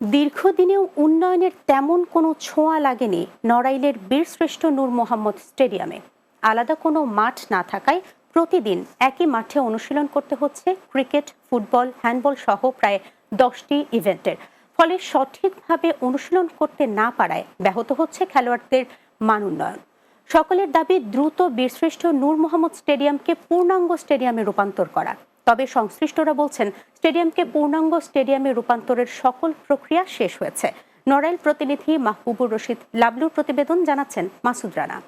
দীর্ঘদিনেও উন্নয়নের তেমন কোনো ছোঁয়া লাগেনি নড়াইলের বীরশ্রেষ্ঠ নূর মোহাম্মদ স্টেডিয়ামে। আলাদা কোনো মাঠ না থাকায় প্রতিদিন একই মাঠে অনুশীলন করতে হচ্ছে ক্রিকেট, ফুটবল, হ্যান্ডবল সহ প্রায় 10টি ইভেন্টের। ফলে সঠিকভাবে অনুশীলন করতে না পারায় ব্যাহত হচ্ছে খেলোয়াড়দের মান উন্নয়ন। সকলের দাবি দ্রুত বীরশ্রেষ্ঠ নূর মোহাম্মদ স্টেডিয়ামকে পূর্ণাঙ্গ স্টেডিয়ামে রূপান্তর করা। তবে সংশ্লিষ্টরা বলছেন স্টেডিয়ামকে পূর্ণাঙ্গ স্টেডিয়ামে রূপান্তরের সকল প্রক্রিয়া শেষ হয়েছে। নড়াইল প্রতিনিধি মাহবুবুর রশিদ লাবলুর প্রতিবেদন, জানাচ্ছেন মাসুদ রানা।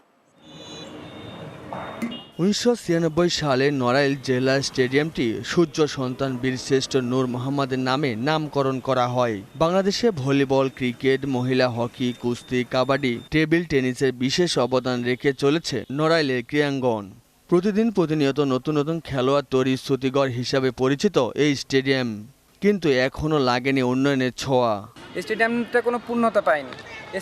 1996 সালে নড়াইল জেলা স্টেডিয়ামটি সূর্য সন্তান বীরশ্রেষ্ঠ নূর মোহাম্মদের নামে নামকরণ করা হয়। বাংলাদেশে ভলিবল, ক্রিকেট, মহিলা হকি, কুস্তি, কাবাডি, টেবিল টেনিসের বিশেষ অবদান রেখে চলেছে নড়াইলের ক্রীড়াঙ্গন। প্রতিনিয়ত নতুন নতুন খেলোয়াড় তৈরির শ্রুতিগড় হিসাবে পরিচিত এই স্টেডিয়াম, কিন্তু এখনও লাগেনি উন্নয়নের ছোঁয়া। স্টেডিয়ামটা কোনো পূর্ণতা পায়নি।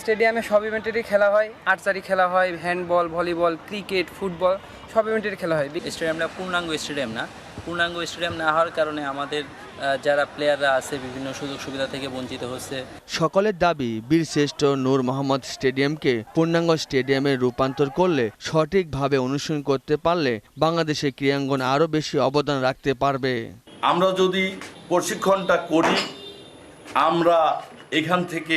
স্টেডিয়ামে সব ইভেন্টেরই খেলা হয়, আর্চারি খেলা হয়, হ্যান্ডবল, ভলিবল, ক্রিকেট, ফুটবল সব ইভেন্টেরই খেলা হয়। স্টেডিয়ামটা পূর্ণাঙ্গ স্টেডিয়াম না হওয়ার কারণে আমাদের যারা প্লেয়াররা আছে বিভিন্ন সুযোগ সুবিধা থেকে বঞ্চিত হচ্ছে। সকলের দাবি বীরশ্রেষ্ঠ নূর মোহাম্মদ স্টেডিয়ামকে পূর্ণাঙ্গ স্টেডিয়ামে রূপান্তর করলে, সঠিকভাবে অনুশীলন করতে পারলে বাংলাদেশের ক্রীড়াঙ্গন আরও বেশি অবদান রাখতে পারবে। আমরা যদি প্রশিক্ষণটা করি, আমরা এখান থেকে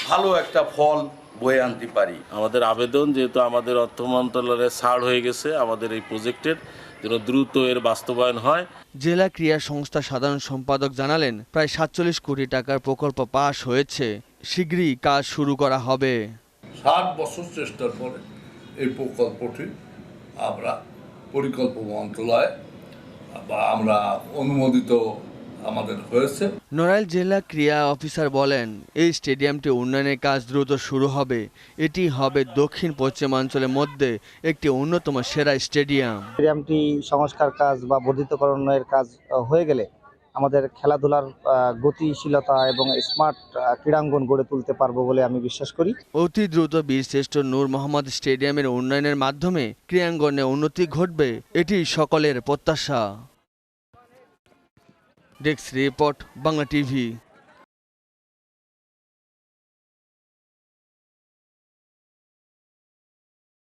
ভালো একটা ফল বয়ে আনতে পারি। আমাদের আবেদন, যেহেতু আমাদের অর্থ মন্ত্রণালয়ের ছাড় হয়ে গেছে, আমাদের এই প্রজেক্টের যেন দ্রুত এর বাস্তবায়ন হয়। জেলা ক্রীড়া সংস্থা সাধারণ সম্পাদক জানালেন, প্রায় 47 কোটি টাকার প্রকল্প পাস হয়েছে, শীঘ্রই কাজ শুরু করা হবে। 7 বছর চেষ্টার পরে এই প্রকল্পটি আমরা পরিকল্পনা মন্ত্রণালয় বা আমরা অনুমোদিত আমাদের হয়েছে। নড়াইল জেলা ক্রীড়া অফিসার বলেন, এই স্টেডিয়ামটি উন্নয়নের কাজ দ্রুত শুরু হবে। এটি হবে দক্ষিণ পশ্চিমাঞ্চলের মধ্যে একটি অন্যতম সেরা স্টেডিয়াম। স্টেডিয়ামটি সংস্কার কাজ বা বর্ধিতকরণের কাজ হয়ে গেলে আমাদের খেলাধুলার গতিশীলতা এবং স্মার্ট ক্রীড়াঙ্গন গড়ে তুলতে পারবো বলে আমি বিশ্বাস করি। অতি দ্রুত বীরশ্রেষ্ঠ নূর মোহাম্মদ স্টেডিয়ামের উন্নয়নের মাধ্যমে ক্রীড়াঙ্গনে উন্নতি ঘটবে, এটি সকলের প্রত্যাশা। Desk report, Bangla TV.